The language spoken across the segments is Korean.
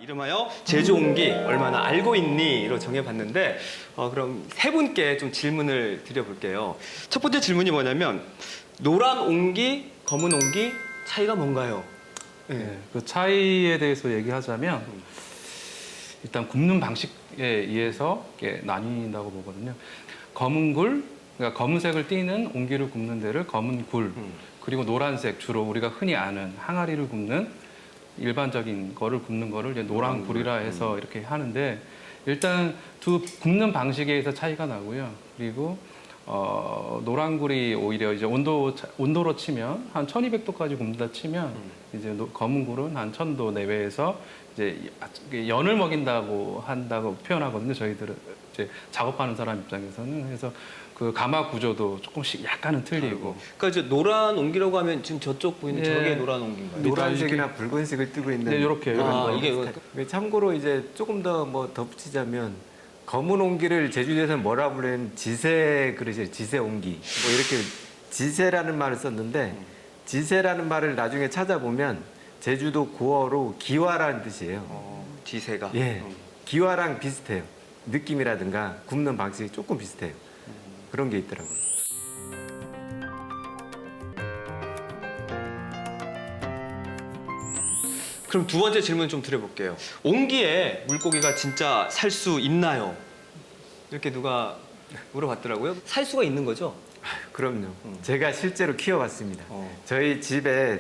이름하여 제주 옹기 얼마나 알고 있니?로 정해봤는데 그럼 세 분께 좀 질문을 드려볼게요. 첫 번째 질문이 뭐냐면 노란 옹기, 검은 옹기 차이가 뭔가요? 네, 그 차이에 대해서 얘기하자면 일단 굽는 방식에 의해서 이게 나뉜다고 보거든요. 검은 굴, 그러니까 검은색을 띠는 옹기를 굽는 데를 검은 굴, 그리고 노란색 주로 우리가 흔히 아는 항아리를 굽는 일반적인 거를 굽는 거를 이제 노란 굴이라 해서 이렇게 하는데 일단 두 굽는 방식에 의해서 차이가 나고요. 그리고 노란 굴이 오히려 이제 온도로 치면 한 1200도까지 굽는다 치면 이제 검은 굴은 한 1000도 내외에서 이제 연을 먹인다고 한다고 표현하거든요. 저희들은 이제 작업하는 사람 입장에서는. 그래서 그 가마 구조도 조금씩 약간은 틀리고. 그러니까 이제 노란 옹기라고 하면 지금 저쪽 보이는 예. 저게 노란 옹기인가요? 노란색이나 붉은색을 띠고 있는. 네, 이렇게. 이게 참고로 이제 조금 더 뭐 덧붙이자면 검은 옹기를 제주도에서는 뭐라 부르는 지세 그러죠. 지세 옹기. 뭐 이렇게 지세라는 말을 썼는데 지세라는 말을 나중에 찾아보면 제주도 고어로 기와라는 뜻이에요. 지세가. 예, 기와랑 비슷해요. 느낌이라든가 굽는 방식이 조금 비슷해요. 그런 게 있더라고요. 그럼 두 번째 질문 좀 드려볼게요. 옹기에 물고기가 진짜 살 수 있나요? 이렇게 누가 물어봤더라고요. 살 수가 있는 거죠? 그럼요. 제가 실제로 키워봤습니다. 어. 저희 집에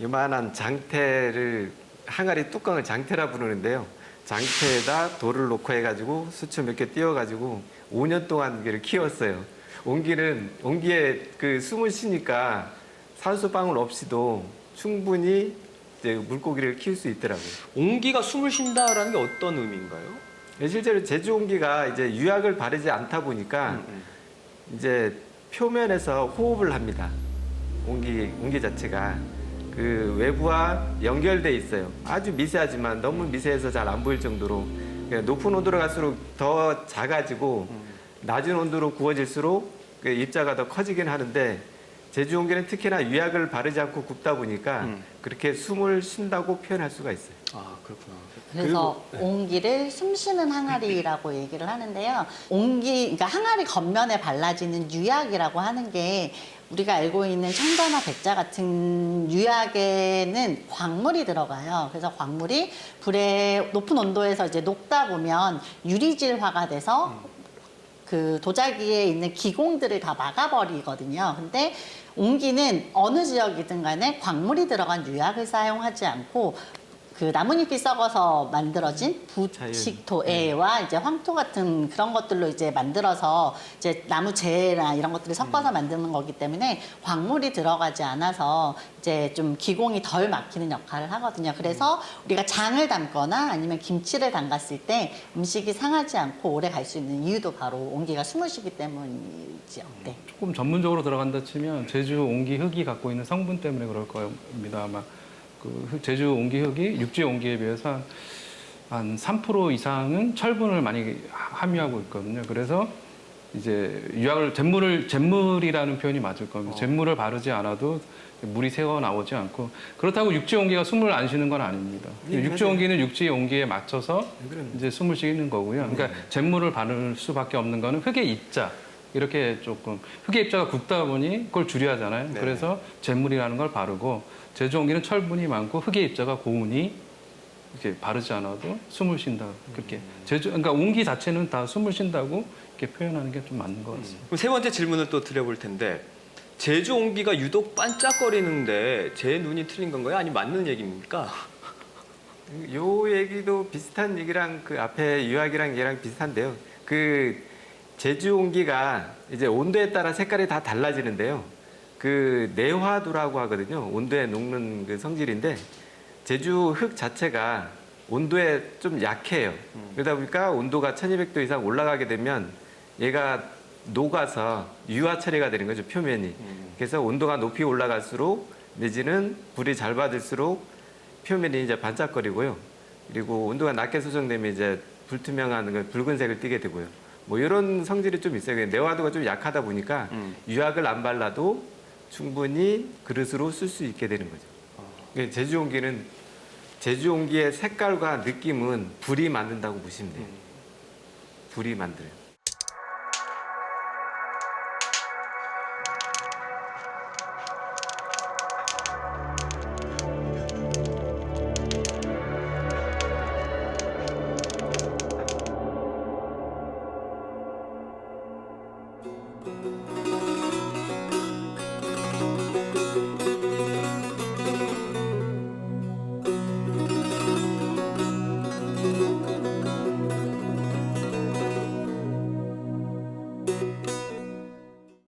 요만한 장태를 항아리 뚜껑을 장태라 부르는데요. 장태에다 돌을 놓고 해가지고 수초 몇 개 띄워가지고 5년 동안 이를 키웠어요. 옹기에 그 숨을 쉬니까 산소방울 없이도 충분히 이제 물고기를 키울 수 있더라고요. 옹기가 숨을 쉰다라는 게 어떤 의미인가요? 실제로 제주 옹기가 이제 유약을 바르지 않다 보니까 이제 표면에서 호흡을 합니다. 옹기 자체가 그 외부와 연결돼 있어요. 아주 미세하지만 너무 미세해서 잘 안 보일 정도로 그러니까 높은 온도로 갈수록 더 작아지고 낮은 온도로 구워질수록 그 입자가 더 커지긴 하는데 제주 옹기는 특히나 유약을 바르지 않고 굽다 보니까 그렇게 숨을 쉰다고 표현할 수가 있어요. 아, 그렇구나. 그래서 옹기를 숨쉬는 항아리라고 얘기를 하는데요. 그러니까 항아리 겉면에 발라지는 유약이라고 하는 게 우리가 알고 있는 청자나 백자 같은 유약에는 광물이 들어가요. 그래서 광물이 불에 높은 온도에서 이제 녹다 보면 유리질화가 돼서 그 도자기에 있는 기공들을 다 막아버리거든요. 근데 옹기는 어느 지역이든 간에 광물이 들어간 유약을 사용하지 않고 그 나뭇잎이 썩어서 만들어진 부식토와 이제 황토 같은 그런 것들로 이제 만들어서 이제 나무 재나 이런 것들을 섞어서 만드는 거기 때문에 광물이 들어가지 않아서 이제 좀 기공이 덜 막히는 역할을 하거든요. 그래서 우리가 장을 담거나 아니면 김치를 담갔을 때 음식이 상하지 않고 오래 갈 수 있는 이유도 바로 옹기가 숨을 쉬기 때문이죠. 네. 조금 전문적으로 들어간다 치면 제주 옹기 흙이 갖고 있는 성분 때문에 그럴 겁니다. 아마 그 제주 옹기 흙이 육지 옹기에 비해서 한 3% 이상은 철분을 많이 함유하고 있거든요. 그래서 이제 유약을 잿물이라는 표현이 맞을 겁니다. 잿물을 바르지 않아도 물이 새어 나오지 않고 그렇다고 육지 옹기가 숨을 안 쉬는 건 아닙니다. 육지 옹기는 육지 옹기에 맞춰서 이제 숨을 쉬는 거고요. 그러니까 잿물을 바를 수밖에 없는 거는 흙의 입자. 이렇게 조금 흙의 입자가 굵다 보니 그걸 줄여야 하잖아요. 네. 그래서 잿물이라는 걸 바르고 제주 옹기는 철분이 많고 흙의 입자가 고우니 이렇게 바르지 않아도 숨을 쉰다. 그렇게 그러니까 옹기 자체는 다 숨을 쉰다고 이렇게 표현하는 게 좀 맞는 것 같습니다. 그럼 세 번째 질문을 또 드려볼 텐데 제주 옹기가 유독 반짝거리는데 제 눈이 틀린 건가요? 아니면 맞는 얘기입니까? 요 얘기도 비슷한 얘기랑 그 앞에 유학이랑 얘랑 비슷한데요. 그 제주 옹기가 이제 온도에 따라 색깔이 다 달라지는데요. 그 내화도라고 하거든요. 온도에 녹는 그 성질인데 제주 흙 자체가 온도에 좀 약해요. 그러다 보니까 온도가 1200도 이상 올라가게 되면 얘가 녹아서 유화 처리가 되는 거죠, 표면이. 그래서 온도가 높이 올라갈수록 내지는 불이 잘 받을수록 표면이 이제 반짝거리고요. 그리고 온도가 낮게 조정되면 이제 불투명한 그 붉은색을 띠게 되고요. 뭐 이런 성질이 좀 있어요. 내화도가 좀 약하다 보니까 유약을 안 발라도 충분히 그릇으로 쓸 수 있게 되는 거죠. 제주 옹기는 제주 옹기의 색깔과 느낌은 불이 만든다고 보시면 돼요. 불이 만들어요.